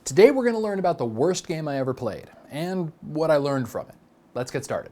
Today we're going to learn about the worst game I ever played and what I learned from it. Let's get started.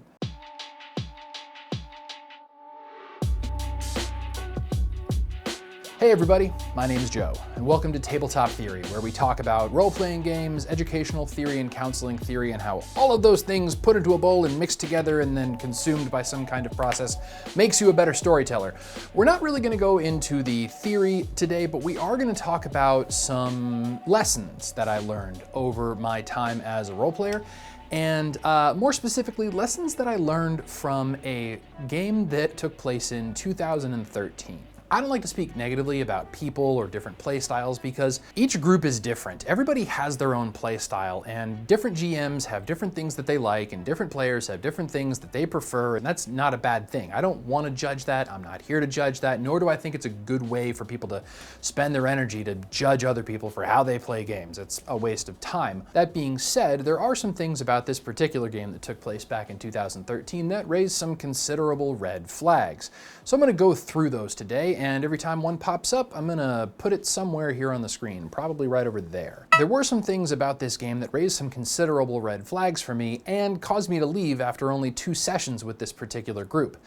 Hey everybody, my name is Joe, and welcome to Tabletop Theory, where we talk about role-playing games, educational theory, and counseling theory, and how all of those things put into a bowl and mixed together and then consumed by some kind of process makes you a better storyteller. We're not really going to go into the theory today, but we are going to talk about some lessons that I learned over my time as a role player, and more specifically, lessons that I learned from a game that took place in 2013. I don't like to speak negatively about people or different play styles because each group is different. Everybody has their own play style, and different GMs have different things that they like, and different players have different things that they prefer, and that's not a bad thing. I don't want to judge that. I'm not here to judge that, nor do I think it's a good way for people to spend their energy to judge other people for how they play games. It's a waste of time. That being said, there are some things about this particular game that took place back in 2013 that raised some considerable red flags. So I'm going to go through those today, and every time one pops up, I'm gonna put it somewhere here on the screen, probably right over there. There were some things about this game that raised some considerable red flags for me and caused me to leave after only 2 sessions with this particular group.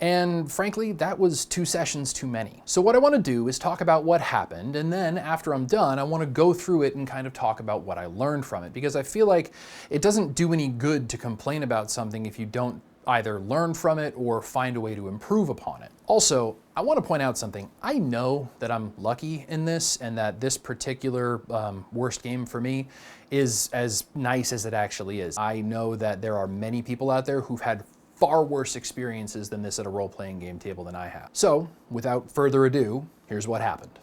And frankly, that was 2 sessions too many. So what I want to do is talk about what happened, and then after I'm done, I want to go through it and kind of talk about what I learned from it, because I feel like it doesn't do any good to complain about something if you don't either learn from it or find a way to improve upon it. Also, I want to point out something. I know that I'm lucky in this and that this particular worst game for me is as nice as it actually is. I know that there are many people out there who've had far worse experiences than this at a role-playing game table than I have. So, without further ado, here's what happened.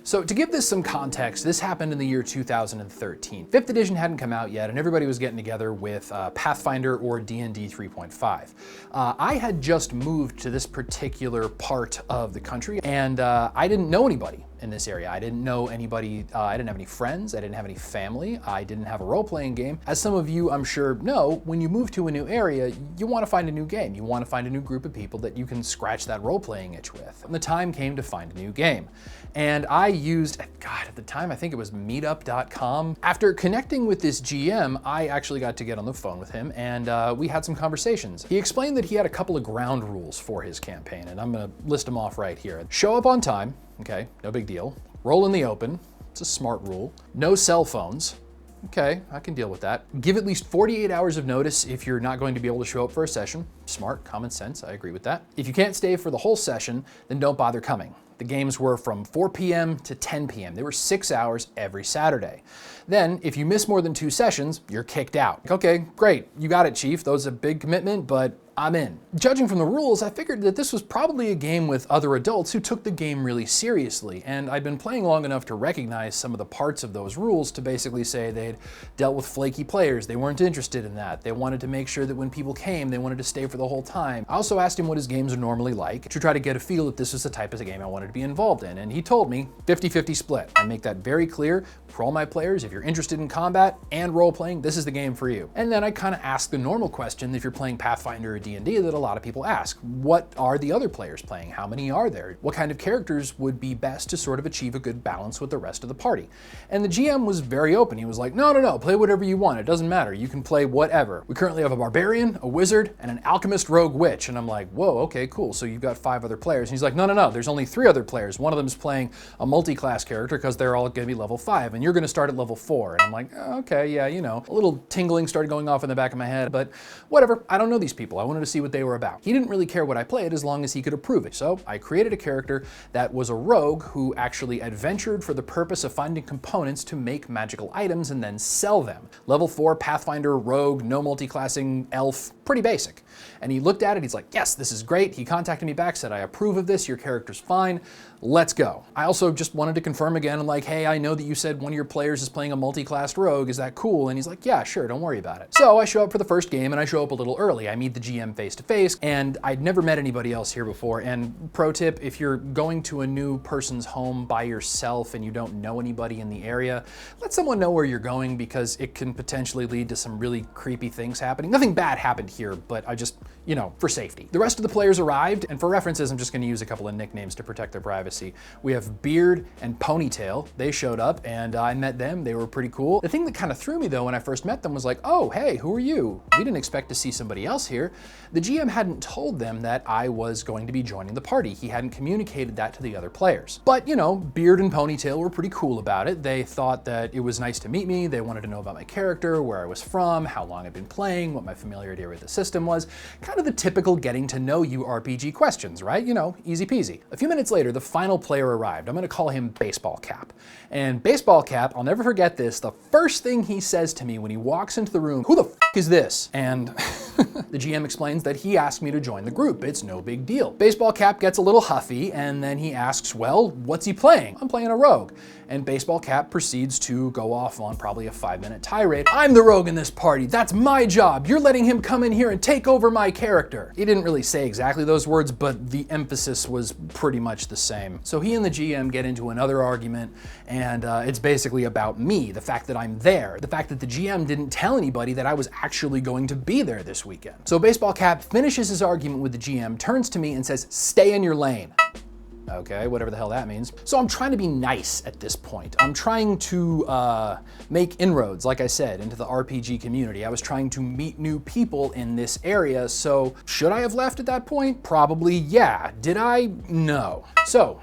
So to give this some context, this happened in the year 2013. 5th edition hadn't come out yet, and everybody was getting together with Pathfinder or D&D 3.5. I had just moved to this particular part of the country, and I didn't know anybody in this area. I didn't know anybody, I didn't have any friends, I didn't have any family, I didn't have a role-playing game. As some of you, I'm sure, know, when you move to a new area, you want to find a new game. You want to find a new group of people that you can scratch that role-playing itch with. And the time came to find a new game. And I used, God, at the time, I think it was meetup.com. After connecting with this GM, I actually got to get on the phone with him, and we had some conversations. He explained that he had a couple of ground rules for his campaign, and I'm gonna list them off right here. Show up on time. Okay, no big deal. Roll in the open. It's a smart rule. No cell phones. Okay, I can deal with that. Give at least 48 hours of notice if you're not going to be able to show up for a session. Smart, common sense, I agree with that. If you can't stay for the whole session, then don't bother coming. The games were from 4 p.m. to 10 p.m. They were 6 hours every Saturday. Then, if you miss more than 2 sessions, you're kicked out. Okay, great, you got it, Chief. That was a big commitment, but I'm in. Judging from the rules, I figured that this was probably a game with other adults who took the game really seriously, and I'd been playing long enough to recognize some of the parts of those rules to basically say they'd dealt with flaky players, they weren't interested in that, they wanted to make sure that when people came, they wanted to stay for the whole time. I also asked him what his games are normally like to try to get a feel that this was the type of game I wanted to be involved in, and he told me 50-50 split. I make that very clear for all my players. If you're interested in combat and role-playing, this is the game for you. And then I kind of asked the normal question if you're playing Pathfinder or D&D that a lot of people ask. What are the other players playing? How many are there? What kind of characters would be best to sort of achieve a good balance with the rest of the party? And the GM was very open. He was like, no, play whatever you want. It doesn't matter. You can play whatever. We currently have a barbarian, a wizard, and an alchemist rogue witch. And I'm like, whoa, okay, cool. So you've got 5 other players. And he's like, no, there's only 3 other players. One of them is playing a multi-class character because they're all going to be level 5, and you're going to start at level 4. And I'm like, okay, yeah, you know. A little tingling started going off in the back of my head, but whatever. I don't know these people. I wanted to see what they were about. He didn't really care what I played as long as he could approve it. So I created a character that was a rogue who actually adventured for the purpose of finding components to make magical items and then sell them. Level 4 Pathfinder, rogue, no multi-classing, elf, pretty basic. And he looked at it, he's like, yes, this is great. He contacted me back, said, I approve of this, your character's fine. Let's go. I also just wanted to confirm again, I'm like, hey, I know that you said one of your players is playing a multi-classed rogue, is that cool? And he's like, yeah, sure, don't worry about it. So I show up for the first game and I show up a little early. I meet the GM GM face to face, and I'd never met anybody else here before. And pro tip, if you're going to a new person's home by yourself and you don't know anybody in the area, let someone know where you're going, because it can potentially lead to some really creepy things happening. Nothing bad happened here, but I just, you know, for safety. The rest of the players arrived, and for references, I'm just gonna use a couple of nicknames to protect their privacy. We have Beard and Ponytail. They showed up, and I met them. They were pretty cool. The thing that kind of threw me though when I first met them was like, oh, hey, who are you? We didn't expect to see somebody else here. The GM hadn't told them that I was going to be joining the party. He hadn't communicated that to the other players. But, you know, Beard and Ponytail were pretty cool about it. They thought that it was nice to meet me. They wanted to know about my character, where I was from, how long I'd been playing, what my familiarity with the system was. Kind of the typical getting to know you RPG questions, right? You know, easy peasy. A few minutes later, the final player arrived. I'm gonna call him Baseball Cap. And Baseball Cap, I'll never forget this, the first thing he says to me when he walks into the room, who the f is this? And the GM explains that he asked me to join the group. It's no big deal. Baseball Cap gets a little huffy, and then he asks, well, what's he playing? I'm playing a rogue. And Baseball Cap proceeds to go off on probably a 5-minute tirade. I'm the rogue in this party. That's my job. You're letting him come in here and take over my character. He didn't really say exactly those words, but the emphasis was pretty much the same. So he and the GM get into another argument, and it's basically about me, the fact that I'm there, the fact that the GM didn't tell anybody that I was actually going to be there this weekend. So Baseball Cap finishes his argument with the GM, turns to me and says, stay in your lane. Okay, whatever the hell that means. So I'm trying to be nice at this point. I'm trying to make inroads, like I said, into the RPG community. I was trying to meet new people in this area, so should I have left at that point? Probably, yeah. Did I? No. So,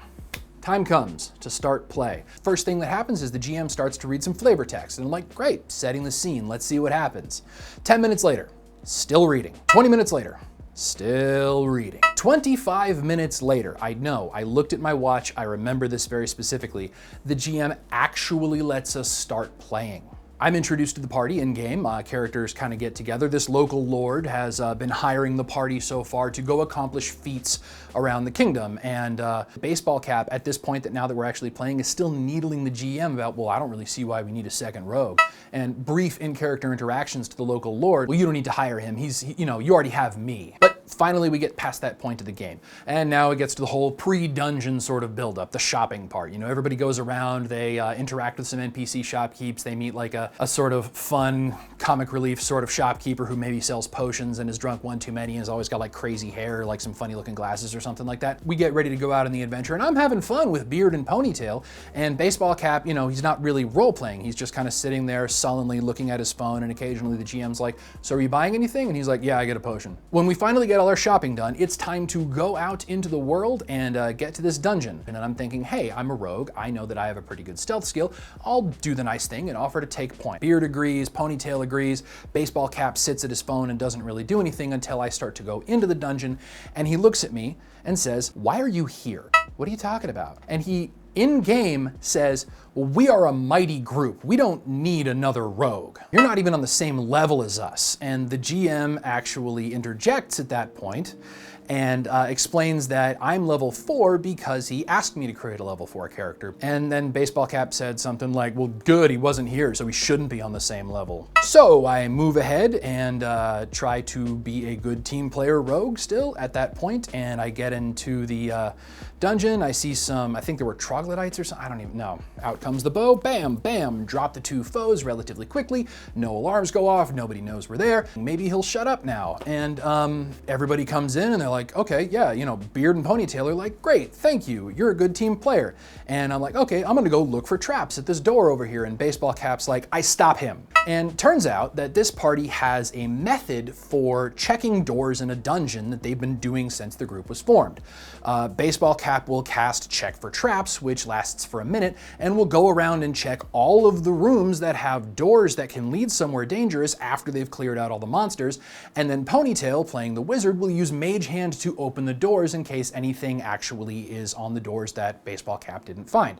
time comes to start play. First thing that happens is the GM starts to read some flavor text, and I'm like, great, setting the scene, let's see what happens. 10 minutes later, still reading. 20 minutes later, still reading. 25 minutes later, I know, I looked at my watch, I remember this very specifically, the GM actually lets us start playing. I'm introduced to the party in-game, characters kind of get together. This local lord has been hiring the party so far to go accomplish feats around the kingdom, and Baseball Cap, at this point that now that we're actually playing, is still needling the GM about, well, I don't really see why we need a second rogue. And brief in-character interactions to the local lord, well, you don't need to hire him, you know, you already have me. But finally we get past that point of the game, and now it gets to the whole pre-dungeon sort of build-up, the shopping part. You know, everybody goes around, they interact with some NPC shopkeepers, they meet like a sort of fun, comic relief sort of shopkeeper who maybe sells potions and is drunk one too many and has always got like crazy hair, like some funny looking glasses or something like that. We get ready to go out on the adventure, and I'm having fun with Beard and Ponytail, and Baseball Cap, you know, he's not really role-playing. He's just kind of sitting there sullenly looking at his phone, and occasionally the GM's like, so are you buying anything? And he's like, yeah, I get a potion. When we finally get all our shopping done, it's time to go out into the world and get to this dungeon. And then I'm thinking, hey, I'm a rogue. I know that I have a pretty good stealth skill. I'll do the nice thing and offer to take point. Beard agrees, Ponytail agrees, Baseball Cap sits at his phone and doesn't really do anything until I start to go into the dungeon, and he looks at me and says, why are you here? What are you talking about? And he, in-game, says, well, we are a mighty group. We don't need another rogue. You're not even on the same level as us. And the GM actually interjects at that point and explains that I'm level 4 because he asked me to create a level 4 character. And then Baseball Cap said something like, well, good, he wasn't here, so he shouldn't be on the same level. So I move ahead and try to be a good team player rogue still at that point, and I get into the dungeon. I see some, I think there were troglodytes or something, I don't even know. Out comes the bow, bam, bam, drop the 2 foes relatively quickly. No alarms go off, nobody knows we're there. Maybe he'll shut up now. And everybody comes in and they're like, okay, yeah, you know, Beard and Ponytail are like, great, thank you, you're a good team player. And I'm like, okay, I'm gonna go look for traps at this door over here. And Baseball Cap's like, I stop him. And turns out that this party has a method for checking doors in a dungeon that they've been doing since the group was formed. Baseball Cap will cast Check for Traps, which lasts for a minute, and will go around and check all of the rooms that have doors that can lead somewhere dangerous after they've cleared out all the monsters. And then Ponytail, playing the wizard, will use Mage Hand to open the doors in case anything actually is on the doors that Baseball Cap didn't find.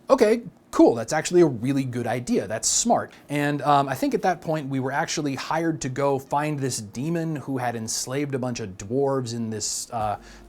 Okay, cool, that's actually a really good idea. That's smart. And I think at that point we were actually hired to go find this demon who had enslaved a bunch of dwarves in this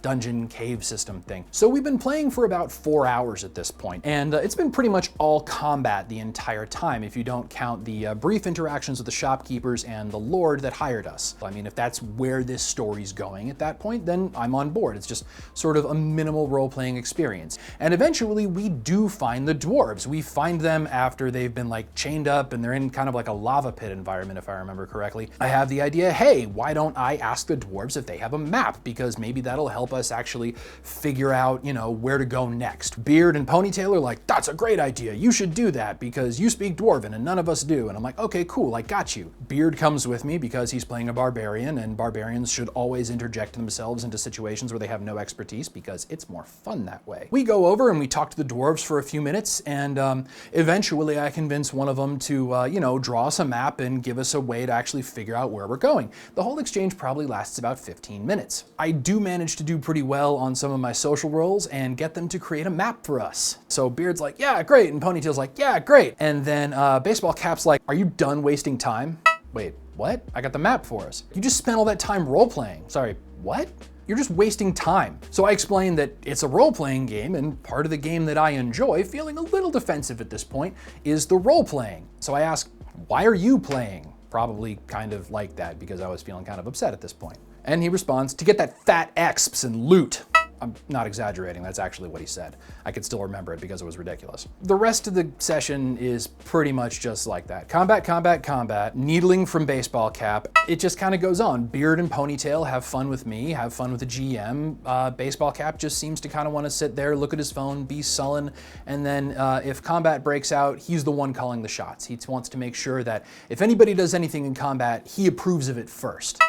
dungeon cave system thing. So we've been playing for about 4 hours at this point, and it's been pretty much all combat the entire time, if you don't count the brief interactions with the shopkeepers and the lord that hired us. I mean, if that's where this story's going at that point, then I'm on board. It's just sort of a minimal role-playing experience. And eventually we do find the dwarves. We find them after they've been like chained up and they're in kind of like a lava pit environment, if I remember correctly. I have the idea, hey, why don't I ask the dwarves if they have a map? Because maybe that'll help us actually figure out, you know, where to go next. Beard and Ponytail are like, that's a great idea. You should do that because you speak Dwarven and none of us do. And I'm like, okay, cool, I got you. Beard comes with me because he's playing a barbarian, and barbarians should always interject themselves into situations where they have no expertise because it's more fun that way. We go over and we talk to the dwarves for a few minutes, and eventually I convince one of them to, you know, draw us a map and give us a way to actually figure out where we're going. The whole exchange probably lasts about 15 minutes. I do manage to do pretty well on some of my social roles and get them to create a map for us. So Beard's like, yeah, great, and Ponytail's like, yeah, great. And then Baseball Cap's like, are you done wasting time? Wait, what? I got the map for us. You just spent all that time role-playing. Sorry, what? You're just wasting time. So I explained that it's a role-playing game, and part of the game that I enjoy, feeling a little defensive at this point, is the role-playing. So I asked, why are you playing? Probably kind of like that because I was feeling kind of upset at this point. And he responds, to get that fat exps and loot. I'm not exaggerating, that's actually what he said. I could still remember it because it was ridiculous. The rest of the session is pretty much just like that. Combat, combat, combat, needling from Baseball Cap. It just kind of goes on. Beard and Ponytail have fun with me, have fun with the GM. Baseball Cap just seems to kind of want to sit there, look at his phone, be sullen, and then if combat breaks out, he's the one calling the shots. He wants to make sure that if anybody does anything in combat, he approves of it first.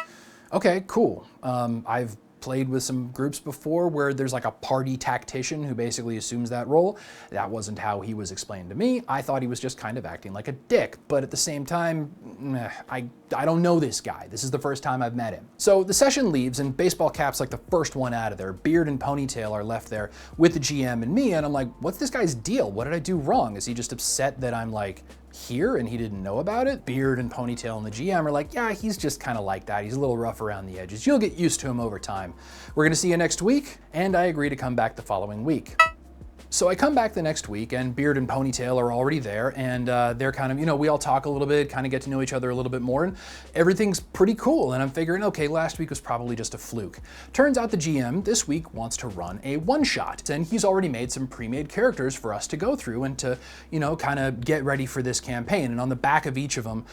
Okay, cool. I've played with some groups before where there's like a party tactician who basically assumes that role. That wasn't how he was explained to me. I thought he was just kind of acting like a dick, but at the same time, I don't know this guy. This is the first time I've met him. So the session leaves and Baseball Cap's like the first one out of there. Beard and Ponytail are left there with the GM and me, and I'm like, what's this guy's deal? What did I do wrong? Is he just upset that I'm like here and he didn't know about it? Beard and Ponytail and the GM are like, yeah, he's just kind of like that. He's a little rough around the edges. You'll get used to him over time. We're gonna see you next week, and I agree to come back the following week. So I come back the next week and Beard and Ponytail are already there, and they're kind of, you know, we all talk a little bit, kind of get to know each other a little bit more, and everything's pretty cool. And I'm figuring, okay, last week was probably just a fluke. Turns out the GM this week wants to run a one-shot, and he's already made some pre-made characters for us to go through and to, you know, kind of get ready for this campaign. And on the back of each of them,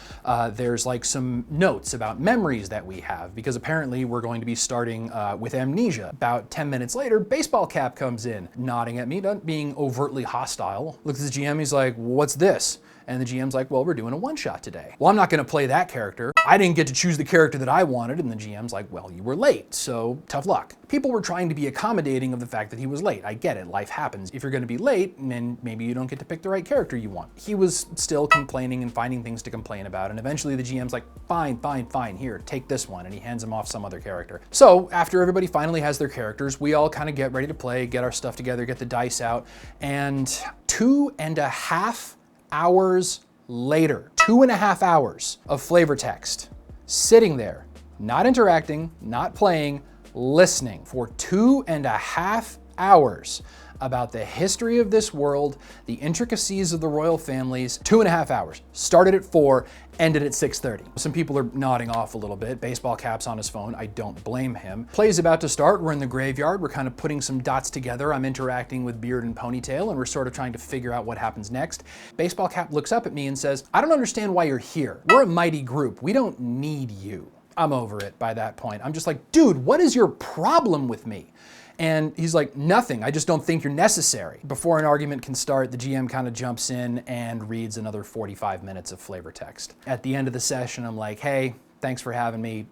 there's like some notes about memories that we have, because apparently we're going to be starting with amnesia. About 10 minutes later, Baseball Cap comes in, nodding at me, being overtly hostile, looks at the GM, he's like, what's this? And the GM's like, well, we're doing a one-shot today. Well, I'm not gonna play that character. I didn't get to choose the character that I wanted, and the GM's like, well, you were late, so tough luck. People were trying to be accommodating of the fact that he was late. I get it, life happens. If you're gonna be late, then maybe you don't get to pick the right character you want. He was still complaining and finding things to complain about, and eventually the GM's like, fine, fine, fine, here, take this one, and he hands him off some other character. So after everybody finally has their characters, we all kind of get ready to play, get our stuff together, get the dice out, and 2.5 hours later, 2.5 hours of flavor text, sitting there, not interacting, not playing, listening for 2.5 hours about the history of this world, the intricacies of the royal families. 2.5 hours. Started at 4, ended at 6:30. Some people are nodding off a little bit. Baseball Cap's on his phone. I don't blame him. Play's about to start. We're in the graveyard. We're kind of putting some dots together. I'm interacting with Beard and Ponytail, and we're sort of trying to figure out what happens next. Baseball Cap looks up at me and says, I don't understand why you're here. We're a mighty group. We don't need you. I'm over it by that point. I'm just like, dude, what is your problem with me? And he's like, nothing, I just don't think you're necessary. Before an argument can start, the GM kind of jumps in and reads another 45 minutes of flavor text. At the end of the session, I'm like, hey, thanks for having me,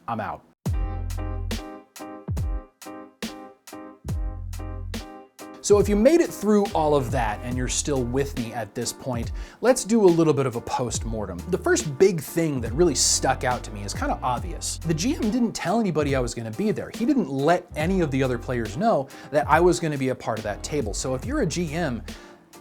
I'm out. So if you made it through all of that and you're still with me at this point, let's do a little bit of a post-mortem. The first big thing that really stuck out to me is kind of obvious. The GM didn't tell anybody I was gonna be there. He didn't let any of the other players know that I was gonna be a part of that table. So if you're a GM,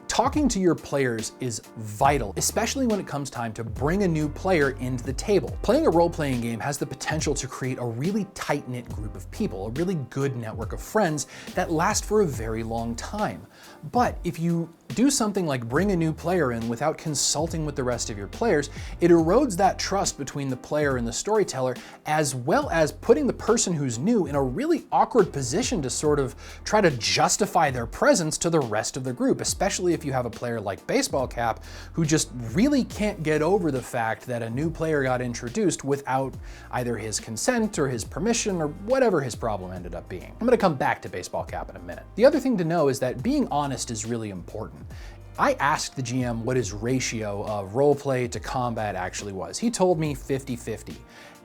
Talking to your players is vital, especially when it comes time to bring a new player into the table. Playing a role-playing game has the potential to create a really tight-knit group of people, a really good network of friends that last for a very long time. But if you do something like bring a new player in without consulting with the rest of your players, it erodes that trust between the player and the storyteller, as well as putting the person who's new in a really awkward position to sort of try to justify their presence to the rest of the group, especially if you have a player like Baseball Cap who just really can't get over the fact that a new player got introduced without either his consent or his permission or whatever his problem ended up being. I'm gonna come back to Baseball Cap in a minute. The other thing to know is that being honest is really important. I asked the GM what his ratio of roleplay to combat actually was. He told me 50-50,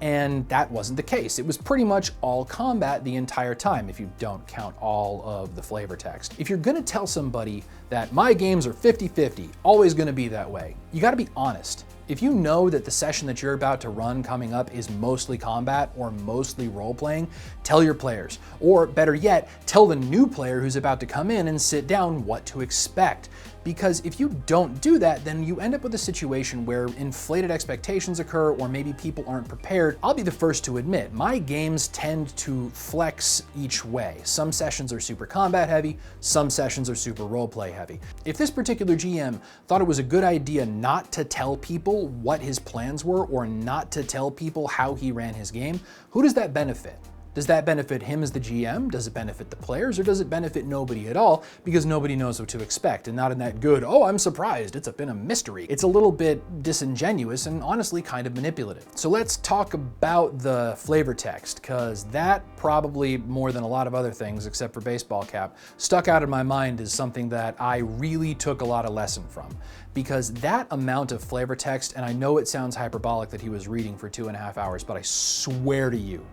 and that wasn't the case. It was pretty much all combat the entire time, if you don't count all of the flavor text. If you're gonna tell somebody that my games are 50-50, always gonna be that way, you gotta be honest. If you know that the session that you're about to run coming up is mostly combat or mostly role-playing, tell your players. Or better yet, tell the new player who's about to come in and sit down what to expect. Because if you don't do that, then you end up with a situation where inflated expectations occur or maybe people aren't prepared. I'll be the first to admit, my games tend to flex each way. Some sessions are super combat heavy, some sessions are super roleplay heavy. If this particular GM thought it was a good idea not to tell people what his plans were or not to tell people how he ran his game, who does that benefit? Does that benefit him as the GM? Does it benefit the players? Or does it benefit nobody at all because nobody knows what to expect and not in that good, oh, I'm surprised, it's been a mystery. It's a little bit disingenuous and honestly kind of manipulative. So let's talk about the flavor text, because that probably more than a lot of other things, except for Baseball Cap, stuck out in my mind as something that I really took a lot of lesson from. Because that amount of flavor text, and I know it sounds hyperbolic that he was reading for 2.5 hours, but I swear to you,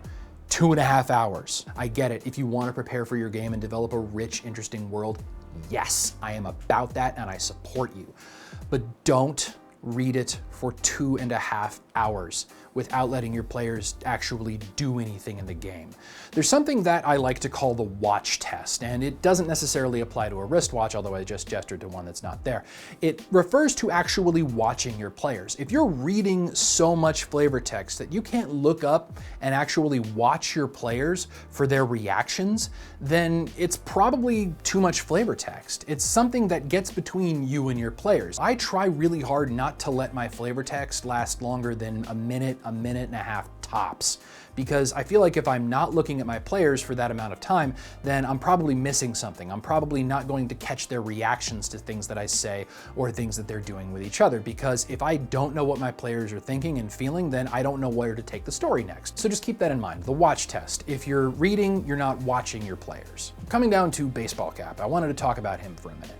2.5 hours. I get it. If you want to prepare for your game and develop a rich, interesting world, yes, I am about that and I support you. But don't read it for 2.5 hours without letting your players actually do anything in the game. There's something that I like to call the watch test, and it doesn't necessarily apply to a wristwatch, although I just gestured to one that's not there. It refers to actually watching your players. If you're reading so much flavor text that you can't look up and actually watch your players for their reactions, then it's probably too much flavor text. It's something that gets between you and your players. I try really hard not to let my flavor text last longer than a minute and a half tops, because I feel like if I'm not looking at my players for that amount of time, then I'm probably missing something. I'm probably not going to catch their reactions to things that I say or things that they're doing with each other, because if I don't know what my players are thinking and feeling, then I don't know where to take the story next. So just keep that in mind. The watch test. If you're reading, you're not watching your players. Coming down to Baseball Cap, I wanted to talk about him for a minute.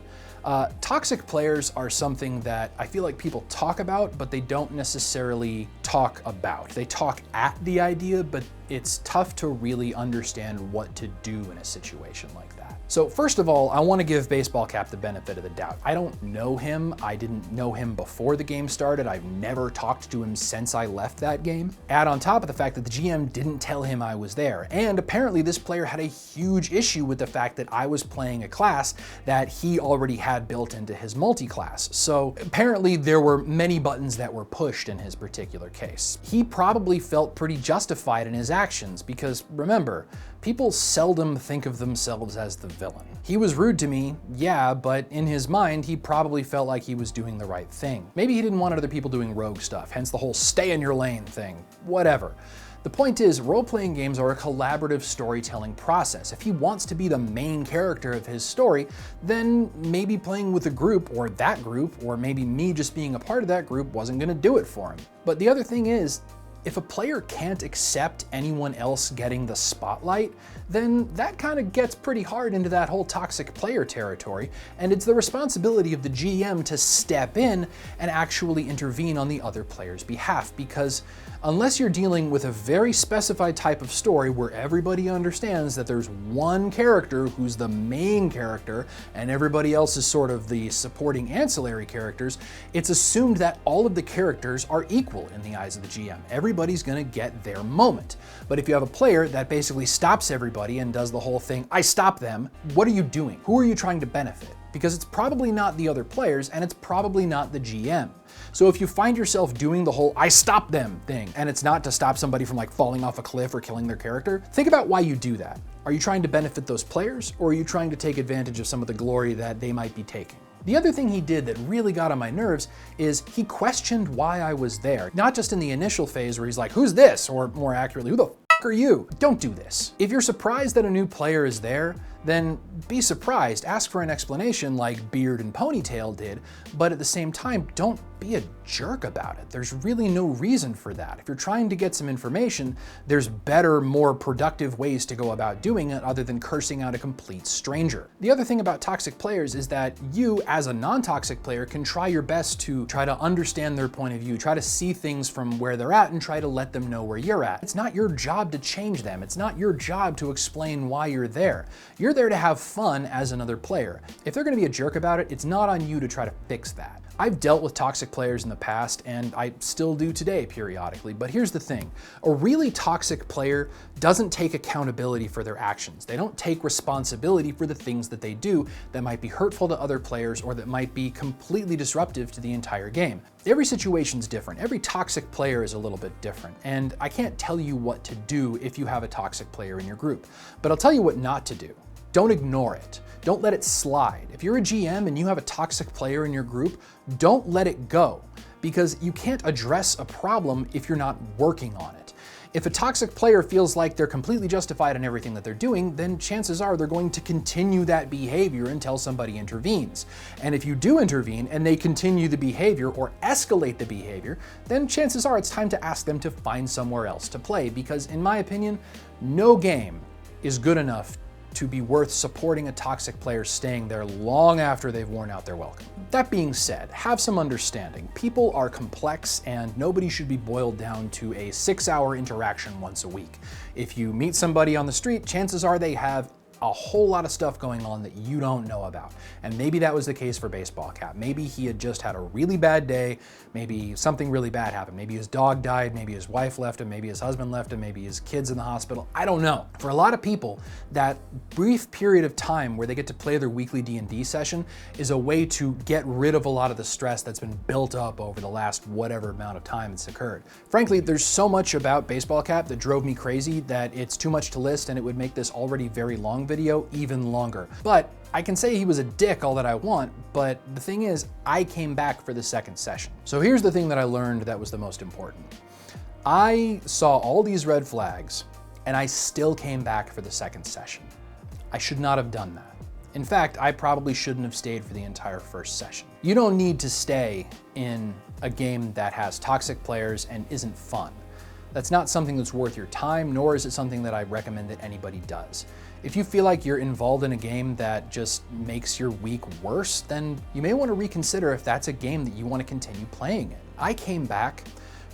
Toxic players are something that I feel like people talk about, but they don't necessarily talk about. They talk at the idea, but it's tough to really understand what to do in a situation like that. So first of all, I want to give Baseball Cap the benefit of the doubt. I don't know him. I didn't know him before the game started. I've never talked to him since I left that game. Add on top of the fact that the GM didn't tell him I was there. And apparently this player had a huge issue with the fact that I was playing a class that he already had built into his multi-class. So apparently there were many buttons that were pushed in his particular case. He probably felt pretty justified in his actions because remember, people seldom think of themselves as the villain. He was rude to me, yeah, but in his mind, he probably felt like he was doing the right thing. Maybe he didn't want other people doing rogue stuff, hence the whole stay in your lane thing, whatever. The point is, role-playing games are a collaborative storytelling process. If he wants to be the main character of his story, then maybe playing with a group, or that group, or maybe me just being a part of that group wasn't gonna do it for him. But the other thing is, if a player can't accept anyone else getting the spotlight, then that kind of gets pretty hard into that whole toxic player territory, and it's the responsibility of the GM to step in and actually intervene on the other player's behalf, because unless you're dealing with a very specified type of story where everybody understands that there's one character who's the main character and everybody else is sort of the supporting ancillary characters, it's assumed that all of the characters are equal in the eyes of the GM. everybody's gonna get their moment. But if you have a player that basically stops everybody and does the whole thing, I stop them, what are you doing? Who are you trying to benefit? Because it's probably not the other players and it's probably not the GM. So if you find yourself doing the whole I stop them thing, and it's not to stop somebody from like falling off a cliff or killing their character, think about why you do that. Are you trying to benefit those players, or are you trying to take advantage of some of the glory that they might be taking? The other thing he did that really got on my nerves is he questioned why I was there. Not just in the initial phase where he's like, who's this? Or more accurately, who the f are you? Don't do this. If you're surprised that a new player is there, then be surprised, ask for an explanation like Beard and Ponytail did, but at the same time, don't be a jerk about it. There's really no reason for that. If you're trying to get some information, there's better, more productive ways to go about doing it other than cursing out a complete stranger. The other thing about toxic players is that you, as a non-toxic player, can try your best to try to understand their point of view, try to see things from where they're at and try to let them know where you're at. It's not your job to change them. It's not your job to explain why you're there. You're there to have fun as another player. If they're gonna be a jerk about it, it's not on you to try to fix that. I've dealt with toxic players in the past, and I still do today periodically, but here's the thing. A really toxic player doesn't take accountability for their actions. They don't take responsibility for the things that they do that might be hurtful to other players or that might be completely disruptive to the entire game. Every situation's different. Every toxic player is a little bit different, and I can't tell you what to do if you have a toxic player in your group, but I'll tell you what not to do. Don't ignore it. Don't let it slide. If you're a GM and you have a toxic player in your group, don't let it go, because you can't address a problem if you're not working on it. If a toxic player feels like they're completely justified in everything that they're doing, then chances are they're going to continue that behavior until somebody intervenes. And if you do intervene and they continue the behavior or escalate the behavior, then chances are it's time to ask them to find somewhere else to play, because in my opinion, no game is good enough to be worth supporting a toxic player staying there long after they've worn out their welcome. That being said, have some understanding. People are complex and nobody should be boiled down to a 6-hour interaction once a week. If you meet somebody on the street, chances are they have a whole lot of stuff going on that you don't know about. And maybe that was the case for Baseball Cap. Maybe he had just had a really bad day. Maybe something really bad happened. Maybe his dog died. Maybe his wife left him. Maybe his husband left him. Maybe his kid's in the hospital. I don't know. For a lot of people, that brief period of time where they get to play their weekly D&D session is a way to get rid of a lot of the stress that's been built up over the last whatever amount of time it's occurred. Frankly, there's so much about Baseball Cap that drove me crazy that it's too much to list, and it would make this already very long video even longer. But I can say he was a dick all that I want, but the thing is, I came back for the second session. So here's the thing that I learned that was the most important. I saw all these red flags, and I still came back for the second session. I should not have done that. In fact, I probably shouldn't have stayed for the entire first session. You don't need to stay in a game that has toxic players and isn't fun. That's not something that's worth your time, nor is it something that I recommend that anybody does. If you feel like you're involved in a game that just makes your week worse, then you may want to reconsider if that's a game that you want to continue playing in. I came back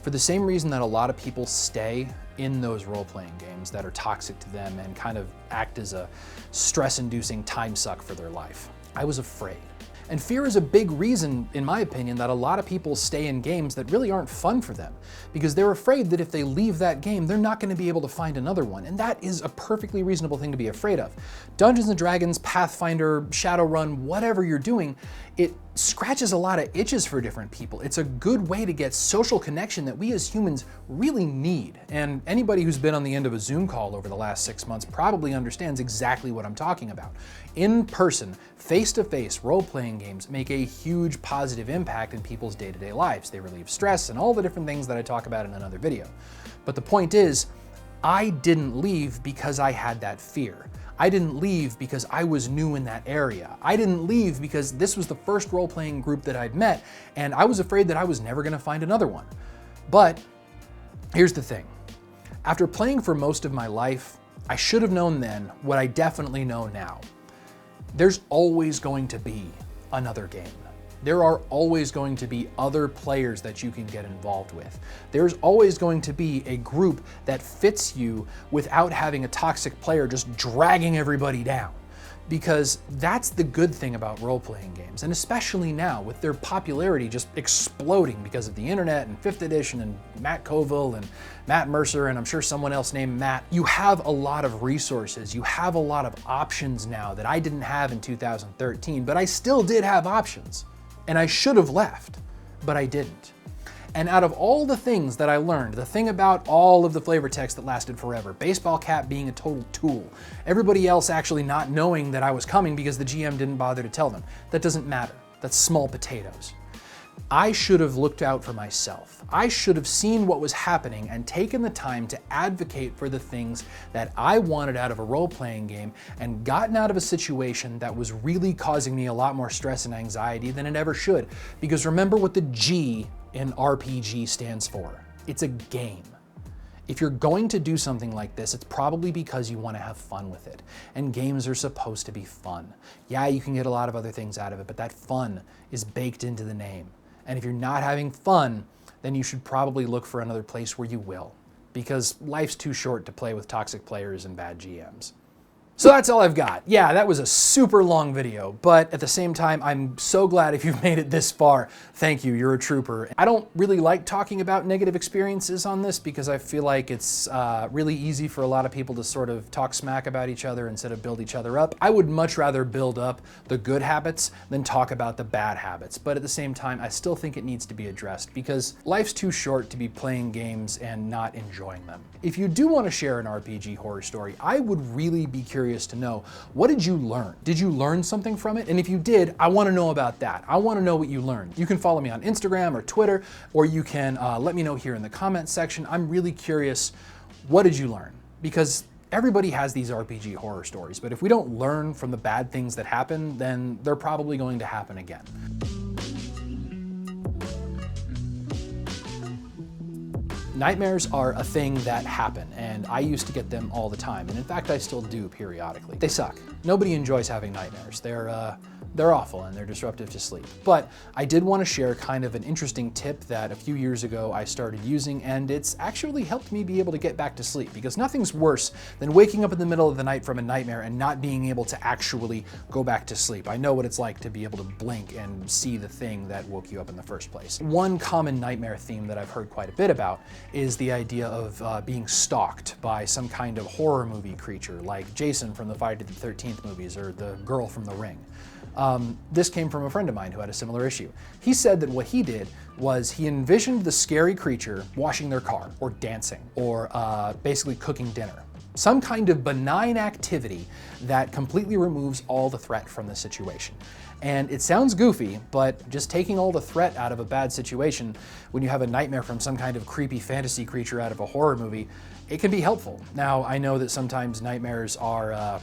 for the same reason that a lot of people stay in those role-playing games that are toxic to them and kind of act as a stress-inducing time suck for their life. I was afraid. And fear is a big reason, in my opinion, that a lot of people stay in games that really aren't fun for them, because they're afraid that if they leave that game, they're not going to be able to find another one. And that is a perfectly reasonable thing to be afraid of. Dungeons & Dragons, Pathfinder, Shadowrun, whatever you're doing, it scratches a lot of itches for different people. It's a good way to get social connection that we as humans really need. And anybody who's been on the end of a Zoom call over the last 6 months probably understands exactly what I'm talking about. In person, face-to-face role-playing games make a huge positive impact in people's day-to-day lives. They relieve stress and all the different things that I talk about in another video. But the point is, I didn't leave because I had that fear. I didn't leave because I was new in that area. I didn't leave because this was the first role-playing group that I'd met, and I was afraid that I was never gonna find another one. But here's the thing. After playing for most of my life, I should have known then what I definitely know now. There's always going to be another game. There are always going to be other players that you can get involved with. There's always going to be a group that fits you without having a toxic player just dragging everybody down. because that's the good thing about role-playing games, and especially now with their popularity just exploding because of the internet and 5th edition and Matt Colville and Matt Mercer and I'm sure someone else named Matt. You have a lot of resources, you have a lot of options now that I didn't have in 2013, but I still did have options. And I should have left, but I didn't. And out of all the things that I learned, the thing about all of the flavor text that lasted forever, Baseball Cap being a total tool, everybody else actually not knowing that I was coming because the GM didn't bother to tell them, that doesn't matter. That's small potatoes. I should have looked out for myself. I should have seen what was happening and taken the time to advocate for the things that I wanted out of a role-playing game and gotten out of a situation that was really causing me a lot more stress and anxiety than it ever should. Because remember what the G in RPG stands for. It's a game. If you're going to do something like this, it's probably because you want to have fun with it. And games are supposed to be fun. Yeah, you can get a lot of other things out of it, but that fun is baked into the name. And if you're not having fun, then you should probably look for another place where you will, because life's too short to play with toxic players and bad GMs. So that's all I've got. Yeah, that was a super long video, but at the same time, I'm so glad if you've made it this far. Thank you, you're a trooper. I don't really like talking about negative experiences on this because I feel like it's really easy for a lot of people to sort of talk smack about each other instead of build each other up. I would much rather build up the good habits than talk about the bad habits, but at the same time, I still think it needs to be addressed because life's too short to be playing games and not enjoying them. If you do want to share an RPG horror story, I would really be curious to know, what did you learn? Did you learn something from it? And if you did, I want to know about that. I want to know what you learned. You can follow me on Instagram or Twitter, or you can let me know here in the comments section. I'm really curious, what did you learn? Because everybody has these RPG horror stories, but if we don't learn from the bad things that happen, then they're probably going to happen again. Nightmares are a thing that happen, and I used to get them all the time, and in fact I still do periodically. They suck. Nobody enjoys having nightmares. They're awful and they're disruptive to sleep. But I did want to share kind of an interesting tip that a few years ago I started using, and it's actually helped me be able to get back to sleep, because nothing's worse than waking up in the middle of the night from a nightmare and not being able to actually go back to sleep. I know what it's like to be able to blink and see the thing that woke you up in the first place. One common nightmare theme that I've heard quite a bit about is the idea of being stalked by some kind of horror movie creature, like Jason from the Friday the 13th movies or the girl from The Ring. This came from a friend of mine who had a similar issue. He said that what he did was he envisioned the scary creature washing their car, or dancing, or basically cooking dinner. Some kind of benign activity that completely removes all the threat from the situation. And it sounds goofy, but just taking all the threat out of a bad situation when you have a nightmare from some kind of creepy fantasy creature out of a horror movie, it can be helpful. Now, I know that sometimes nightmares are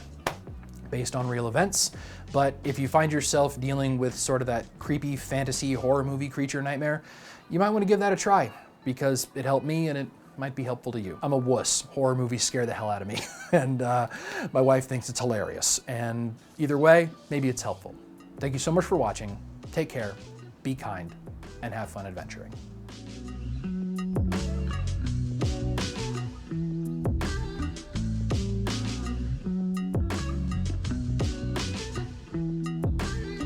based on real events, but if you find yourself dealing with sort of that creepy fantasy horror movie creature nightmare, you might want to give that a try, because it helped me and it might be helpful to you. I'm a wuss. Horror movies scare the hell out of me, and my wife thinks it's hilarious. And either way, maybe it's helpful. Thank you so much for watching. Take care, be kind, and have fun adventuring.